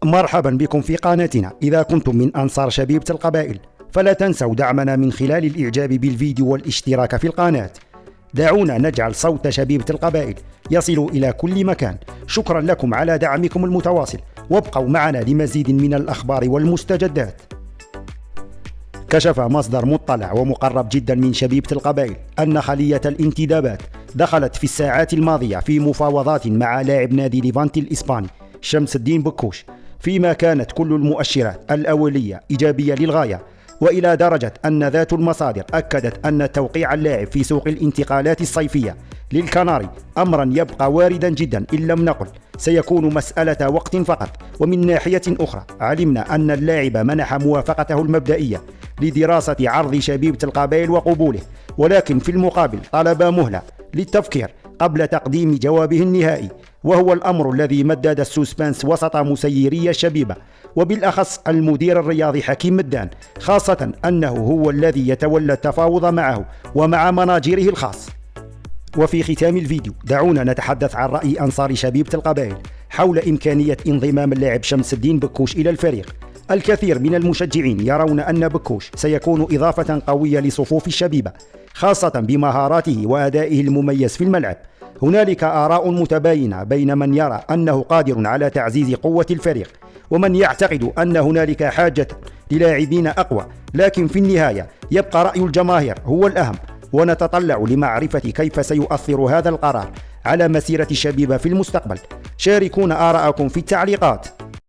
مرحبا بكم في قناتنا. إذا كنتم من أنصار شبيبة القبائل فلا تنسوا دعمنا من خلال الإعجاب بالفيديو والاشتراك في القناة. دعونا نجعل صوت شبيبة القبائل يصل إلى كل مكان. شكرا لكم على دعمكم المتواصل، وابقوا معنا لمزيد من الأخبار والمستجدات. كشف مصدر مطلع ومقرب جدا من شبيبة القبائل أن خلية الانتدابات دخلت في الساعات الماضية في مفاوضات مع لاعب نادي ليفانتي الإسباني شمس الدين بكوش، فيما كانت كل المؤشرات الأولية إيجابية للغاية، وإلى درجة أن ذات المصادر أكدت أن توقيع اللاعب في سوق الانتقالات الصيفية للكناري أمرا يبقى واردا جدا، إن لم نقل سيكون مسألة وقت فقط. ومن ناحية أخرى علمنا أن اللاعب منح موافقته المبدئية لدراسة عرض شبيبة القبائل وقبوله، ولكن في المقابل طلب مهلة للتفكير قبل تقديم جوابه النهائي، وهو الأمر الذي مدد السوسبانس وسط مسيري الشبيبة، وبالأخص المدير الرياضي حكيم مدان، خاصة أنه هو الذي يتولى التفاوض معه ومع مناجره الخاص. وفي ختام الفيديو دعونا نتحدث عن رأي أنصار شبيبة القبائل حول إمكانية انضمام اللاعب شمس الدين بكوش إلى الفريق. الكثير من المشجعين يرون أن بكوش سيكون إضافة قوية لصفوف الشبيبة، خاصة بمهاراته وأدائه المميز في الملعب. هنالك آراء متباينة بين من يرى أنه قادر على تعزيز قوة الفريق، ومن يعتقد أن هنالك حاجة للاعبين أقوى، لكن في النهاية يبقى رأي الجماهير هو الأهم، ونتطلع لمعرفة كيف سيؤثر هذا القرار على مسيرة الشبيبة في المستقبل. شاركونا آراءكم في التعليقات.